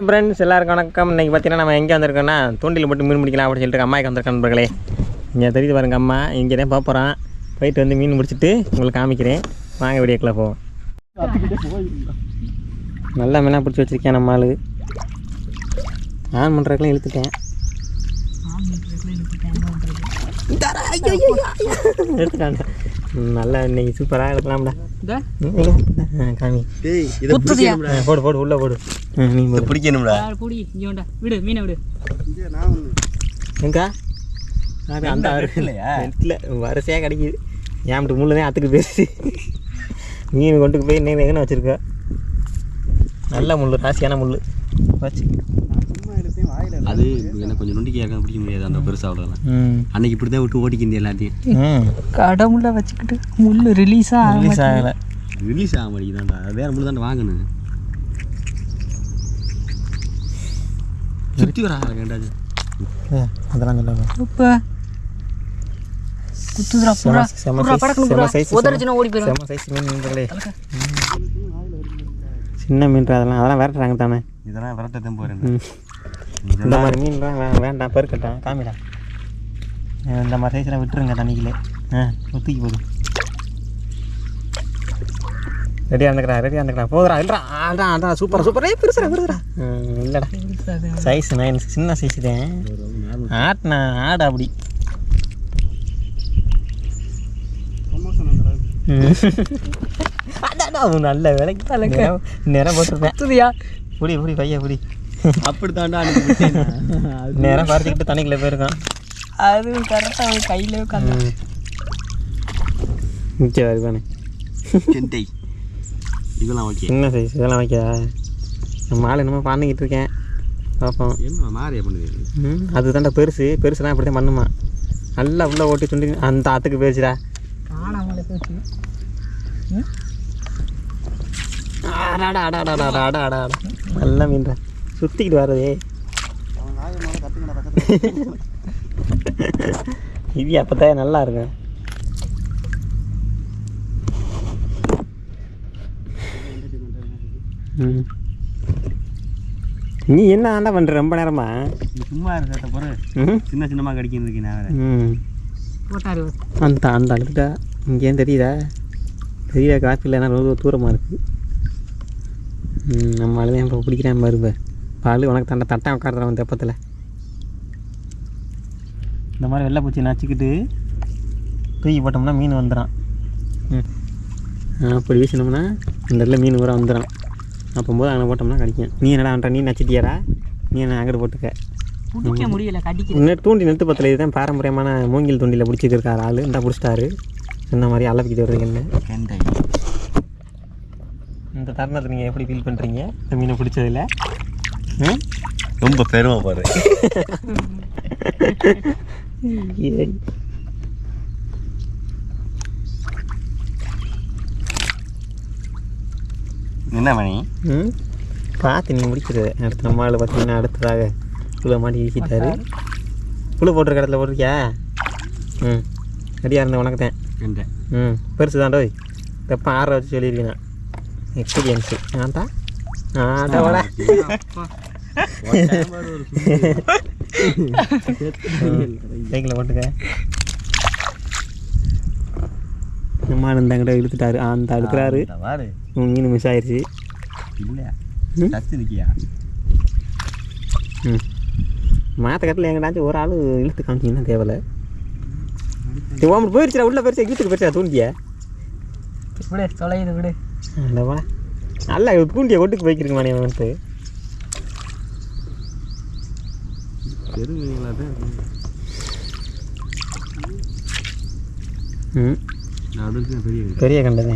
Friends எல்லாருக்கும் வணக்கம். இன்றைக்கி பார்த்தீங்கன்னா நம்ம எங்கே வந்திருக்கோன்னா தூண்டில் போட்டு மீன் பிடிக்கலாம் அப்படின்னு சொல்லிட்டு அம்மாய்க்கு வந்திருக்கேன் நண்பர்களே. இங்கே தெரியுது பாருங்க அம்மா இங்கே தான் போகிறோம். போயிட்டு வந்து மீன் பிடிச்சிட்டு உங்களுக்கு காமிக்கிறேன். வாங்க வீடியோக்குள்ளே போவோம். நல்லா மீனாக பிடிச்சி வச்சுருக்கேன் நம்ம ஆள். ஆன் பண்ணுறதுக்குலாம் இழுத்துட்டேன். எடுத்துட்டான். நல்லா இன்னைக்கு சூப்பராக எடுக்கலாம்டா. காமி போடு போடு உள்ளே போடு. நீ பிடிக்கணும்டா. விடு மீனை விடு. எங்கா அது அந்த இல்லை வரிசையாக கிடைக்கிது. ஏன்ட்டு முள்ளுதான் அத்துக்கு பேசி மீன் கொண்டு போய் இன்னும் எங்கன்னு வச்சுருக்க. நல்ல முள், ராசியான முள் வச்சு அது எனக்கு கொஞ்சம் நொண்டிக்கையாக பிடிக்க முடியாது. அந்த பெருசாக அவ்வளோதான். அன்னைக்கு இப்படி தான் விட்டு ஓடிக்கிது எல்லாத்தையும். கடவுளை வச்சுக்கிட்டு முள் ரிலீஸ் ஆகலை. ரிலீஸ் ஆக மாட்டேங்குதான்டா. வேறு முள் தான் வாங்கணும். சுற்றி வர கேட்டாச்சு அதெல்லாம் சொல்லுவாங்க. இப்போ குத்துதுரா பூரா ஓடி போயிடும். செம்ம சைஸ் மீன் மீன்களே. சின்ன மீன் அதெல்லாம் விரட்டுறாங்க தானே. இதெல்லாம் விரட்டத்தான் போகிறேன். இந்த மாதிரி மீன்லாம் வேண்டாம், பெருக்கட்டான் காமிடா. இந்த மாதிரி சைஸ்லாம் விட்டுருங்க தண்ணிக்கிலே. தூக்கி போகுது. ரெடியாக இருந்துக்கிறா போதுரா. இல்லைடா அதான் சூப்பராக சூப்பராக பெருசுடா. இல்லைடா சைஸ் எனக்கு சின்ன சைஸ் தான். ஆட்டுண்ணா ஆடு அப்படி நல்ல விலைக்கு நேரம் போட்டுருப்பேன். புடி புடி பையா புடி. அப்படி தாண்டா நேரம் பறிச்சுக்கிட்டு தண்ணிக்குள்ளே போயிருக்கான். அதுவும் கரெக்டாக அவன் கையிலே உட்காந்து மிச்சம் இருக்கானே. இதெல்லாம் ஓகே. சின்ன சைஸ் இதெல்லாம் ஓகே. நம்ம ஆள் என்னமோ பண்ணிக்கிட்டு இருக்கேன் பார்ப்போம். என்ன மாதிரியா பண்ணுது? அதுதான்டா பெருசுலாம் இப்படி தான் பண்ணுமா. நல்லா உள்ளே ஓட்டி துண்டி அந்த ஆற்றுக்கு போயிடுச்சுடா. காணாமலே போச்சு. அடாடா நல்லா மீன்டா சுற்றிக்கிட்டு வர்றதே. இது அப்போதான் நல்லா இருக்கும். நீ என்ன ஆண்டா பண்ணுற ரொம்ப நேரமா? சும்மா இருக்க பொருள் சின்ன சின்னமாக கடிக்கிறதுக்கு அந்த அந்த அழுக்கிட்டா இங்கேயும் தெரியுதா காஃபி இல்லைன்னா ரொம்ப தூரமாக இருக்குது. நம்ம அழுதான் இப்போ பிடிக்கிறான் பாருப்ப. பால் உனக்கு தட்டை உட்காடுறான் தெப்பத்தில். இந்த மாதிரி வெள்ளை பூச்சி நச்சுக்கிட்டு தூக்கி போட்டோம்னா மீன் வந்துடும். அப்படி வீசினோம்னா இந்த இடத்துல மீன் கூட வந்துடும். அப்போது அங்கே போட்டோம்னா கடிக்கும். நீ என்னடா பண்ணுற? நீ நச்சிட்டியாரா? நீ என்ன அங்கிட்டு போட்டுக்க முடியல. இன்னும் தூண்டி நிறுத்து பத்தில் இதுதான் பாரம்பரியமான மூங்கில் தூண்டியில் பிடிச்சிருக்காரு ஆள். இந்த பிடிச்சிட்டாரு. இந்த மாதிரி அளவுக்கிட்டு வருதுங்க. இந்த தருணத்தை நீங்கள் எப்படி ஃபீல் பண்ணுறீங்க இந்த மீனை பிடிச்சதில்ல? ரொம்ப பெருமை பாரு. என்ன மணி பார்த்து நீங்கள் முடிக்கிறது. அடுத்த நம்ம ஆள் பார்த்தீங்கன்னா அடுத்ததாக புழு மாட்டி வீசிட்டாரு. புழு போட்டிருக்க இடத்துல போட்டிருக்கியா? ரெடியாக இருந்தேன் உனக்கு தான். பெருசு தாண்டோ. தெப்பம் 6 வச்சு சொல்லியிருக்கேன். எக்ஸ்பீரியன்ஸு நான் தான் ஆடோட சைக்கிளை போட்டுக்க. நம்ம இருந்தாங்கிட்ட இழுத்துட்டாரு. அந்த அழுக்கிறாரு. மீன் மிஸ் ஆயிடுச்சு. மாற்ற கட்டில் எங்கடாச்சும் ஒரு ஆள் இழுத்து காமிச்சிங்கன்னா தேவையில்லை. ஓமர் போயிடுச்சுடா. உள்ள போயிடுச்சா இழுத்துட்டு போயிடுச்சா தூண்டிய விடு தொலைது விடு. அல்லவா நல்லா தூண்டியை ஒட்டுக்கு போய்க்கிருக்குமானே வந்து. பெரிய கண்டதே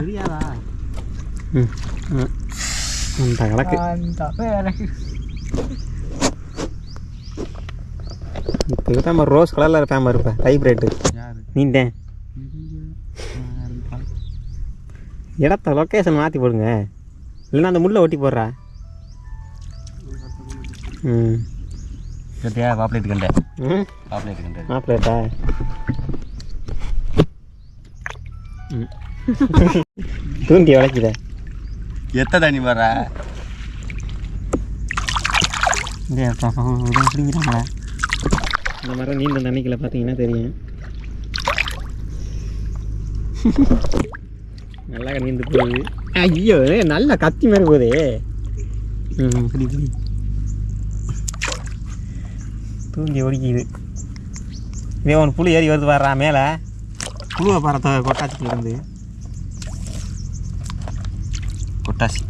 தெரியாதா? அந்த கணக்கு இப்போ தான் ரோஸ் கலரில் இருப்பேன் இருப்பேன். ஹைப்ரேட்டு நீண்டேன். இடத்த லொக்கேஷன் மாற்றி போடுங்க. இல்லைன்னா அந்த முள்ளை ஒட்டி போடுறா. பாப்லேட் கண்டேன். பாப்லேட்டா தூண்டி வளைக்குத எத்த தண்ணி வர பிடிக்கிறாங்களா இந்த மரம் நீந்த தண்ணிக்குள்ள பார்த்தீங்கன்னா தெரியும். நல்லா நீந்து போகுது. ஐயோ நல்லா கத்தி மாதிரி போகுதே. பிடி தூங்கி ஒடிக்குது. இதே ஒன்று புளி ஏறி வருது வர்றா மேலே. புழுவை பறத்தை கொட்டாச்சிக்கு இருந்து கொட்டாச்சி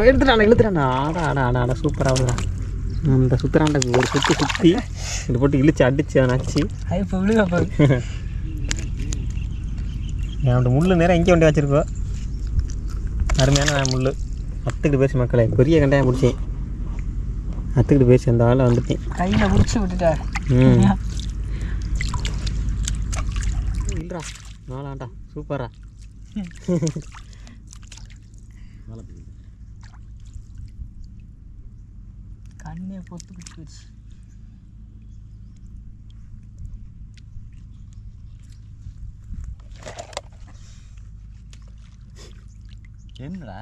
எடுத்துட்டாண்டா. ஆடா சூப்பராக வருதுடா. அந்த சுற்றுறாண்ட ஒரு சுற்றி இது போட்டு இழுச்சு அடிச்சு நச்சு. இப்போ விழுக அவன் முள் நேரம் எங்கே வண்டி வச்சுருக்கோ. அருமையான முள். அத்துக்கிட்டு பேசி மக்களை பெரிய கண்டாயம் பிடிச்சேன். அத்துக்கிட்டு பேசி அந்த ஆளை வந்துட்டேன். கையில் பிடிச்சி விட்டுட்டேன். இல்லைடா நாளாண்டா சூப்பரா. கண்ணே பொத்து போச்சு. என்னடா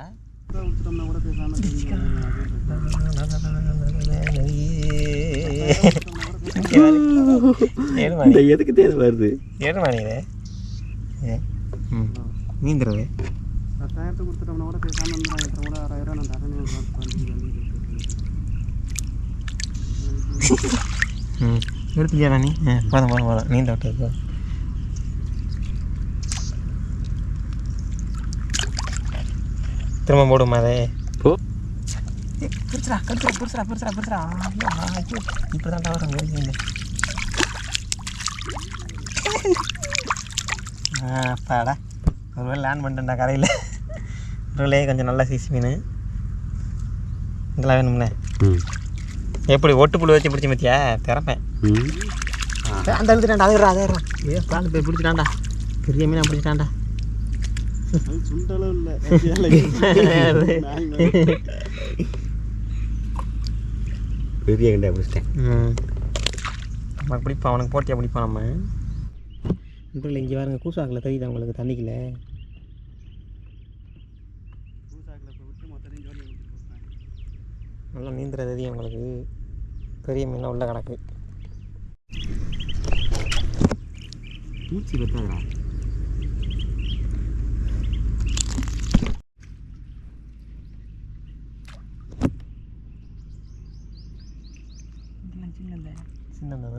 எதுக்கு தேவை வருது? ஏழுமானியே நீந்துறது கொடுத்துட்டோம்னா கூட பேசாமல் கூட 6000 நான் தரேன். எடுத்துக்கியா நீ? போதும் நீந்த விட்டு திரும்ப போடுமா அதே பிடிச்சிடா இப்படி தான்டா வரும். அப்பாடா ஒரு வேலை லேண்ட் பண்ணிட்டேன்டா கரையில். ஒரு கொஞ்சம் நல்லா சீசி மீன் இதெல்லாம் வேணும்ண்ணே. எப்படி ஒட்டுப்புழு வச்சு பிடிச்சி மத்தியா திறப்பேன். அந்த எழுத்துட்டாண்டா அதே பிளான் போய் பிடிச்சிட்டாண்டா. பெரிய மீனாக பிடிச்சிட்டாண்டா. பெரிய கண்டா பிடிச்சிட்டேன். நம்ம பிடிப்போம் அவனுக்கு போட்டியாக பிடிப்போம் நம்ம. இன்றில் இங்கே பாருங்க கூசாக்கில் தெரியுது அவங்களுக்கு தண்ணிக்குள்ள. நல்லா நீந்துற தெரியும் உங்களுக்கு. பெரிய மீன் உள்ள கிடக்கு. பூச்சி பத்தாதா? சின்னதாக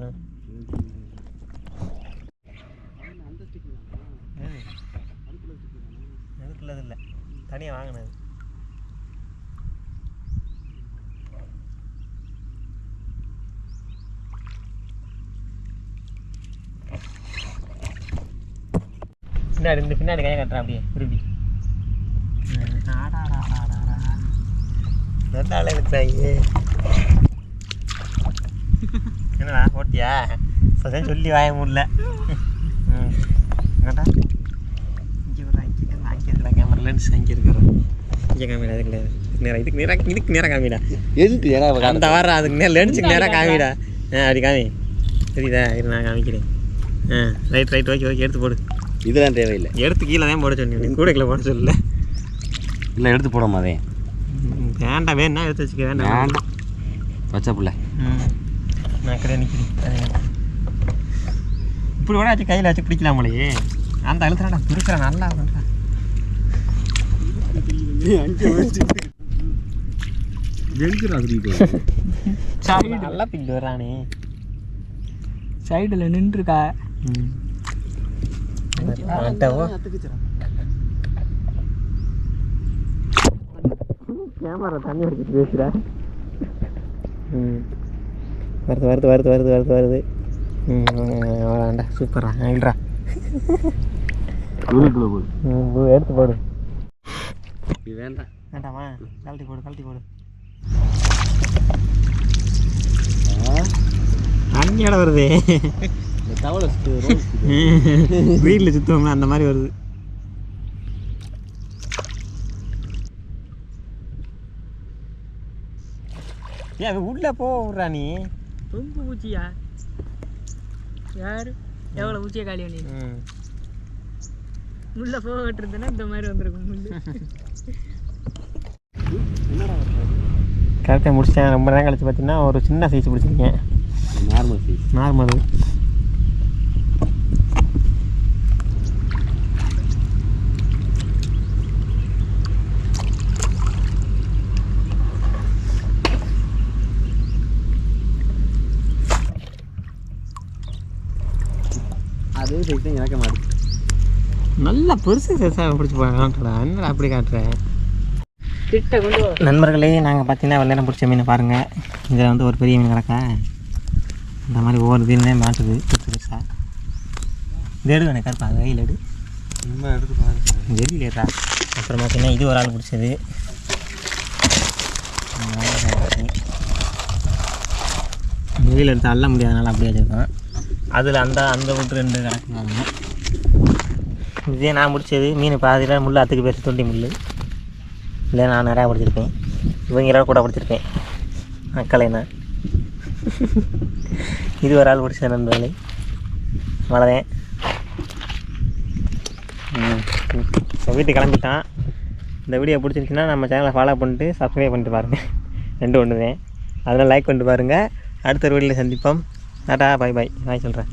அதுக்குள்ளது இல்லை, தனியாக வாங்கினது. பின்னாடி இந்த பின்னாடி கையை கட்டுறேன் அப்படியே திருப்பி. நல்ல ஆளே இருக்கிறாங்க. என்னடா ஓட்டியா இப்போதான் சொல்லி வாய முடியல. என்னடா இங்கே ஒரு அங்கே இருக்கிற கேமரா லென்ஸ் அங்கே இருக்கிறோம். இங்கே காமிடா அதுக்கு நேரம் இதுக்கு நேரம் காமிடா. எதுக்கு அந்த வர அதுக்கு நேரம் லென்ஸுக்கு நேரம் காமிடா. அப்படி காமி தெரியுதா? இரு நான் காமிக்கிறேன். ரைட் ஓகே எடுத்து போடு. இதெல்லாம் தேவையில்லை, எடுத்து கீழே தான் போட சொன்னேன், கூடைக்குள்ள போட சொல்லல. இல்லை எடுத்து போடாம அதே வேண்டாம், வேணா எடுத்து வச்சுக்க. வேண்டாம் வச்சா பிள்ளை நான் கடை நிற்கிறேன். இப்படி கூட வச்சு கையில் வச்சு பிடிக்கலாமலையே. அந்த அழுத்துறாண்டா பிடிக்கிறேன் நல்லா பண்ணுறா. நல்லா பிடிக்கிட்டு வர்றானே. சைடில் நின்றுருக்கா. கேமரா தண்ணி அடிச்சுட்டு பேசுகிறா. வருது. வராண்டா சூப்பரா இல்லைடா. எடுத்து போடு. வேண்டாமா? கழட்டி போடு. அங்கேட வருது. வீட்டில் சுத்தோம்னா அந்த மாதிரி வருது. ஏன் அது உள்ளே போடுறா நீ? ரொம்ப பூச்சியா? யார் எவ்வளோ பூச்சியை காலி பண்ணி? முள்ள போகட்டிருந்தேன்னா இந்த மாதிரி வந்திருக்கும் முள்ளு. கரெக்டாக முடிச்சிட்டேன். ரொம்ப நேரம் கழிச்சு பார்த்தீங்கன்னா ஒரு சின்ன சைஸ் பிடிச்சிருக்கேன். Normal size. நார்மல். அதே சைஸ் தான் எனக்கு மாடு. நல்லா பெருசு சைஸாக பிடிச்சி போகிறாங்கடா. என்னடா அப்படி காட்டுறேன். கிட்ட கொண்டு வா. நண்பர்களே, நாங்கள் பார்த்தீங்கன்னா வெள்ளம் பிடிச்ச மீனை பாருங்கள். இதில் வந்து ஒரு பெரிய மீன் கிடக்கா. இந்த மாதிரி ஒவ்வொரு மீனே மாட்டுது பெருசு பெருசாக. இது எடு எனக்கு கருப்பா, அது கையில் எடு. ரொம்ப எடுத்து பாருங்க. வெளியிலேடா. அப்புறம் பார்த்தீங்கன்னா இது ஒரு ஆள் பிடிச்சது. வெளியில் எடுத்து அள்ள முடியாதனால அப்படியே வச்சுருக்கோம். அதில் அந்த விட்டு 2 கிடக்குறாங்க. இதே நான் பிடிச்சது மீன் பாதியில் முள் அத்துக்கு பேர் தொண்டி முள். இல்லை நான் நிறையா பிடிச்சிருப்பேன். இவங்களாம் கூட பிடிச்சிருப்பேன். அக்கலைண்ணா இது ஒரு ஆள் பிடிச்ச நண்பர்களே. அவ்வளோதான். வீட்டுக்கு கிளம்பிட்டான். இந்த வீடியோ பிடிச்சிருச்சுன்னா நம்ம சேனலை ஃபாலோ பண்ணிட்டு சப்ஸ்கிரைப் பண்ணிட்டு பாருங்கள். 2 ஒன்று தான். அதெல்லாம் லைக் பண்ணிட்டு பாருங்கள். அடுத்த ஒரு வீடியோவில் சந்திப்போம். Tata, bye bye. பாய் சொல்கிறேன்.